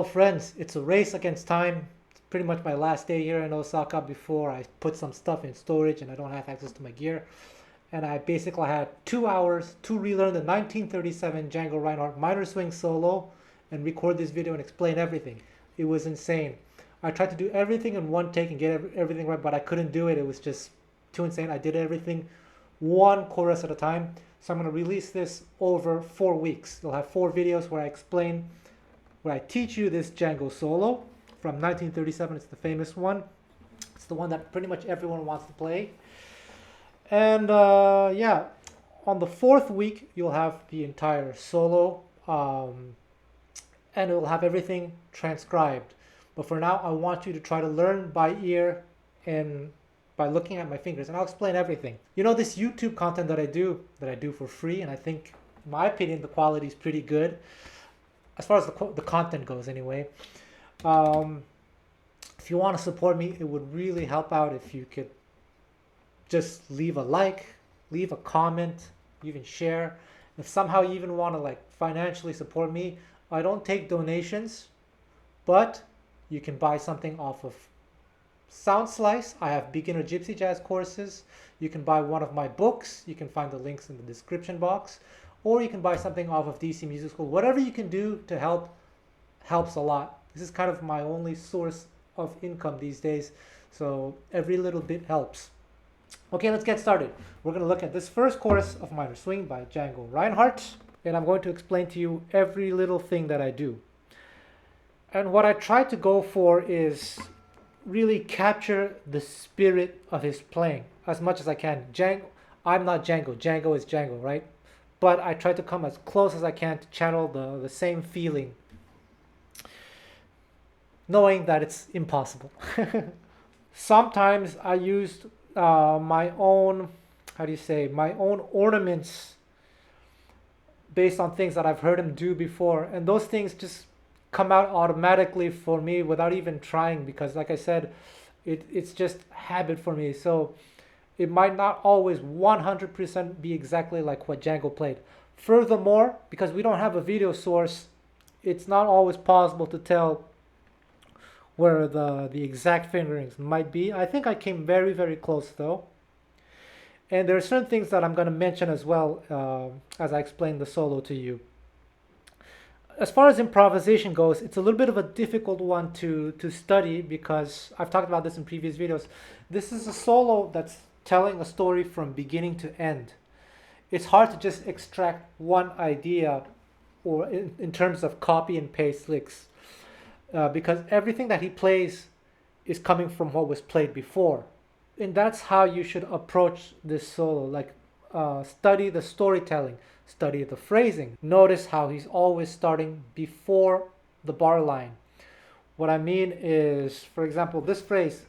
friends, it's a race against time. It's pretty much my last day here in Osaka before I put some stuff in storage and I don't have access to my gear. And I basically had 2 hours to relearn the 1937 Django Reinhardt minor swing solo and record this video and explain everything. It was insane. I tried to do everything in one take and get everything right, but I couldn't do it. It was just too insane. I did everything one chorus at a time. So I'm going to release this over 4 weeks. You'll have 4 videos where I explain, where I teach you this Django solo from 1937. It's the famous one. It's the one that pretty much everyone wants to play. And yeah, on the 4th week, you'll have the entire solo, and it will have everything transcribed. But for now, I want you to try to learn by ear and by looking at my fingers, and I'll explain everything. You know, this YouTube content that I do for free, and I think, in my opinion, the quality is pretty good, as far as the content goes anyway. If you want to support me, it would really help out if you could just leave a like, leave a comment, even share. If somehow you even want to like financially support me, I don't take donations, but you can buy something off of SoundSlice. I have beginner gypsy jazz courses. You can buy one of my books. You can find the links in the description box, or you can buy something off of DC Music School. Whatever you can do to help helps a lot. This is kind of my only source of income these days, so every little bit helps. Okay, let's get started. We're going to look at this first chorus of minor swing by Django Reinhardt, and I'm going to explain to you every little thing that I do. And what I try to go for is really capture the spirit of his playing as much as I can. I'm not Django. Django is Django, right? But I try to come as close as I can to channel the same feeling, knowing that it's impossible. Sometimes I used my own, my own ornaments based on things that I've heard him do before, and those things just come out automatically for me without even trying, because like I said, it's just habit for me. So it might not always 100% be exactly like what Django played. Furthermore, because we don't have a video source, it's not always possible to tell where the exact fingerings might be. I think I came very, very close though. And there are certain things that I'm going to mention as well as I explain the solo to you. As far as improvisation goes, it's a little bit of a difficult one to study, because I've talked about this in previous videos. This is a solo that's telling a story from beginning to end. It's hard to just extract one idea, or in terms of copy and paste licks, because everything that he plays is coming from what was played before. And that's how you should approach this solo. Like, study the storytelling, study the phrasing. Notice how he's always starting before the bar line. What I mean is, for example, this phrase.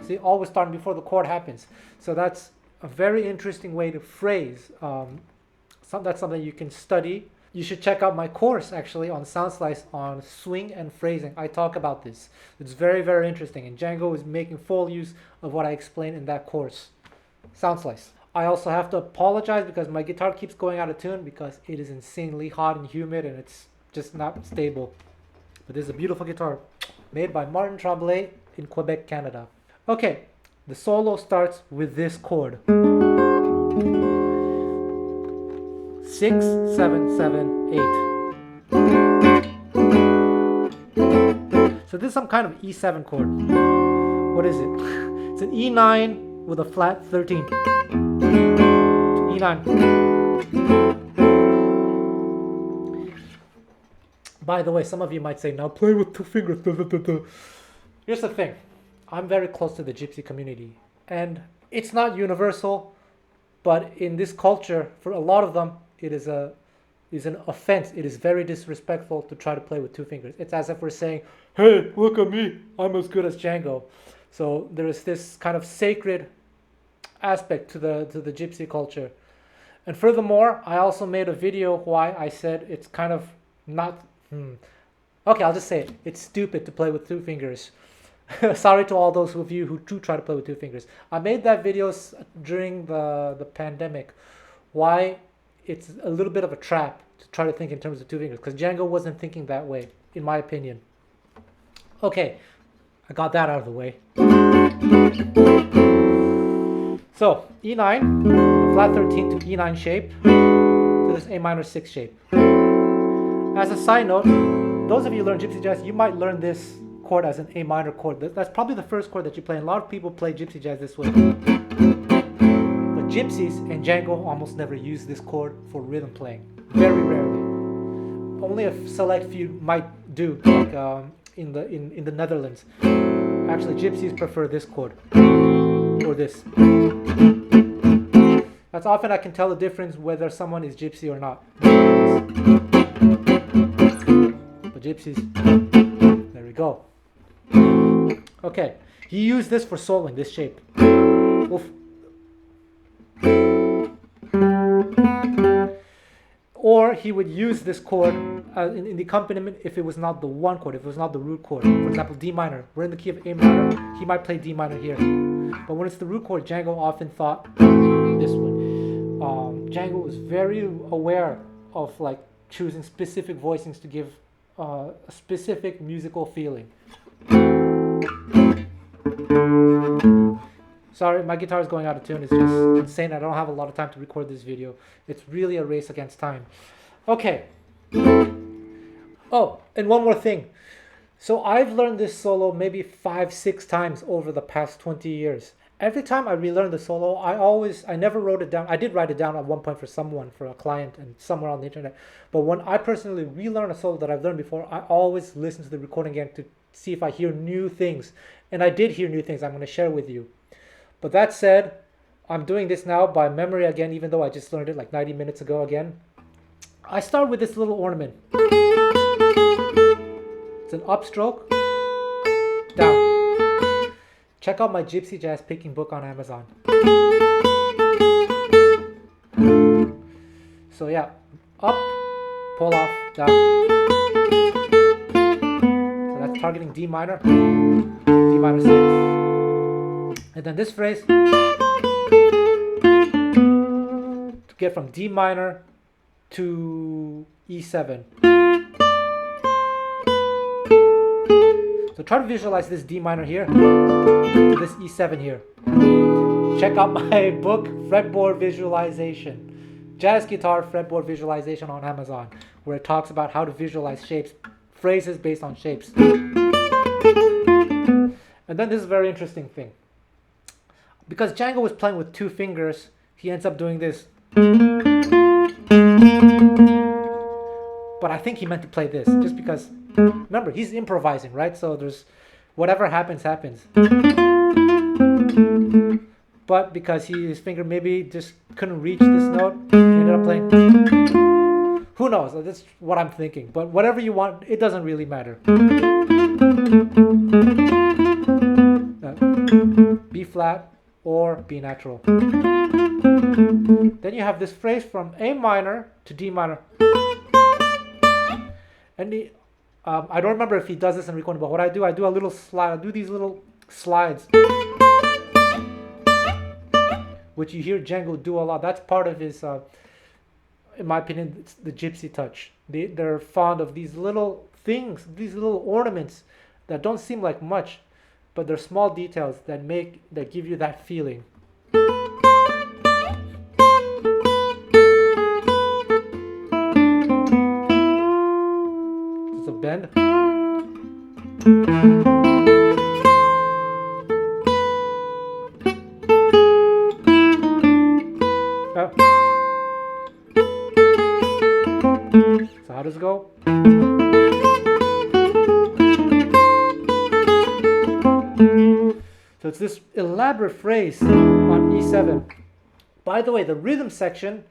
See, always starting before the chord happens. So that's a very interesting way to phrase. That's something you can study. You should check out my course actually on SoundSlice on swing and phrasing. I talk about this. It's very, very interesting, and Django is making full use of what I explained in that course. SoundSlice. I also have to apologize because my guitar keeps going out of tune because it is insanely hot and humid and it's just not stable. But this is a beautiful guitar made by Martin Tremblay in Quebec, Canada. Okay, the solo starts with this chord. 6, 7, 7, 8. So this is some kind of E7 chord. What is it? It's an E9 with a flat 13. E9. By the way, some of you might say, now play with 2 fingers. Here's the thing. I'm very close to the gypsy community, and it's not universal, but in this culture, for a lot of them, it is an offense. It is very disrespectful to try to play with 2 fingers. It's as if we're saying, hey, look at me, I'm as good as Django. So there is this kind of sacred aspect to the gypsy culture. And furthermore, I also made a video why I said it's kind of not, okay, I'll just say it. It's stupid to play with 2 fingers. Sorry to all those of you who do try to play with two fingers. I made that video during the pandemic. Why it's a little bit of a trap to try to think in terms of two fingers, because Django wasn't thinking that way, in my opinion. Okay, I got that out of the way. So E9, the flat 13 to E9 shape, to this A minor 6 shape. As a side note, those of you who learn Gypsy Jazz, you might learn this chord as an A minor chord. That's probably the first chord that you play, and a lot of people play Gypsy Jazz this way. But gypsies and Django almost never use this chord for rhythm playing. Very rarely. Only a select few might do, like in the Netherlands. Actually, gypsies prefer this chord, or this. That's often I can tell the difference whether someone is gypsy or not. But gypsies, there we go. Okay, he used this for soloing, this shape. Oof. Or he would use this chord in the accompaniment if it was not the one chord, if it was not the root chord. For example, D minor. We're in the key of A minor. He might play D minor here. But when it's the root chord, Django often thought this one. Django was very aware of like choosing specific voicings to give a specific musical feeling. Sorry, my guitar is going out of tune. It's just insane. I don't have a lot of time to record this video. It's really a race against time. Okay. Oh, and one more thing. So I've learned this solo maybe 5-6 times over the past 20 years. Every time I relearn the solo, I never wrote it down. I did write it down at one point for someone, for a client, and somewhere on the internet. But when I personally relearn a solo that I've learned before, I always listen to the recording again to see if I hear new things. And I did hear new things I'm going to share with you. But that said, I'm doing this now by memory again, even though I just learned it like 90 minutes ago again. I start with this little ornament. It's an upstroke, down. Check out my Gypsy Jazz picking book on Amazon. So yeah, up, pull off, down. So that's targeting D minor, D minor 6. And then this phrase, to get from D minor to E7. So try to visualize this D minor here, this E7 here. Check out my book, Fretboard Visualization. Jazz Guitar Fretboard Visualization on Amazon, where it talks about how to visualize shapes, phrases based on shapes. And then this is a very interesting thing. Because Django was playing with two fingers, he ends up doing this. But I think he meant to play this, just because, remember, he's improvising, right? So there's, whatever happens, happens. But because his finger maybe just couldn't reach this note, he ended up playing. Who knows? That's what I'm thinking. But whatever you want, it doesn't really matter. B flat or B natural. Then you have this phrase from A minor to D minor. And I don't remember if he does this in recording, but what I do a little slide. I do these little slides, which you hear Django do a lot. That's part of his, in my opinion, it's the gypsy touch. They're fond of these little things, these little ornaments that don't seem like much, but they're small details that give you that feeling. It's a bend. So how does it go? So it's this elaborate phrase on E7. By the way, the rhythm section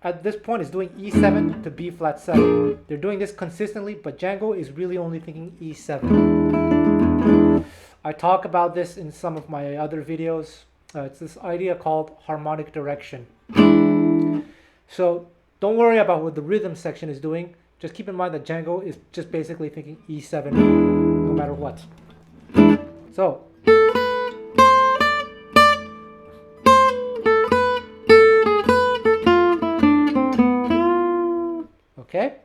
at this point is doing E7 to B flat 7. They're doing this consistently, but Django is really only thinking E7. I talk about this in some of my other videos. It's this idea called harmonic direction. So don't worry about what the rhythm section is doing. Just keep in mind that Django is just basically thinking E7 no matter what. So okay,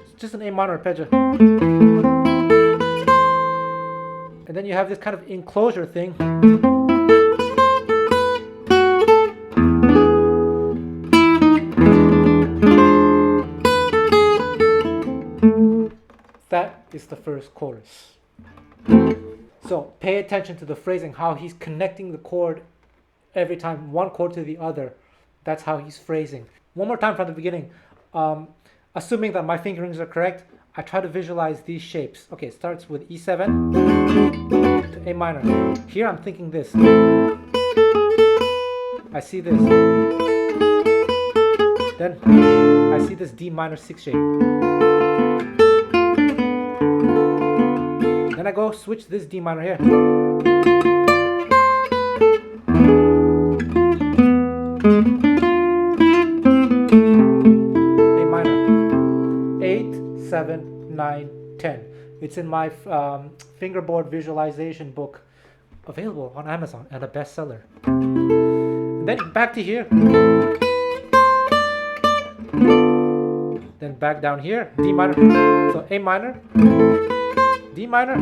it's just an A minor arpeggio. And then you have this kind of enclosure thing. That is the first chorus. So pay attention to the phrasing, how he's connecting the chord every time, one chord to the other. That's how he's phrasing. One more time from the beginning. Assuming that my fingerings are correct, I try to visualize these shapes. Okay, it starts with E7 to A minor. Here I'm thinking this. I see this. Then I see this D minor 6 shape. Then I go switch this D minor here. A minor. 8, 7, 9, 10. It's in my fingerboard visualization book, available on Amazon and a bestseller. And then back to here. Then back down here, D minor. So A minor, D minor,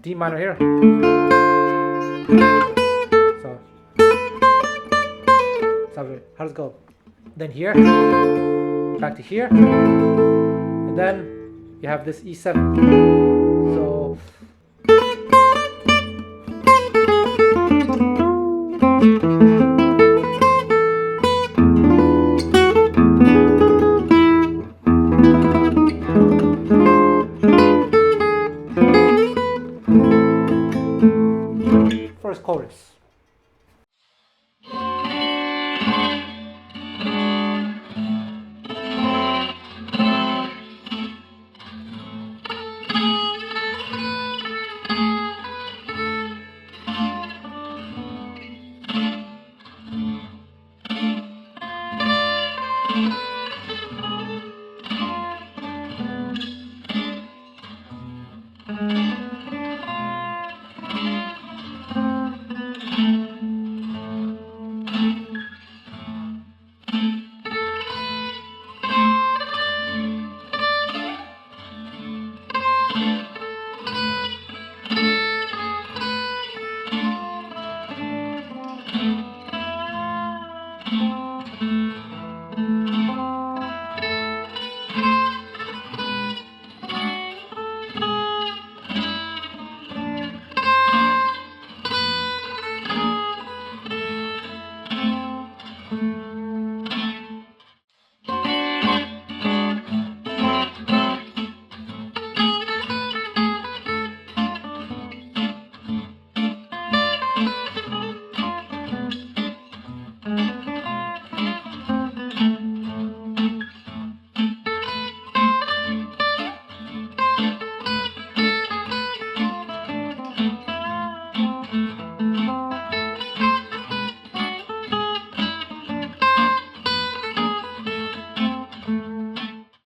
D minor here. So how does it go? Then here, back to here, and then you have this E7. So first chorus.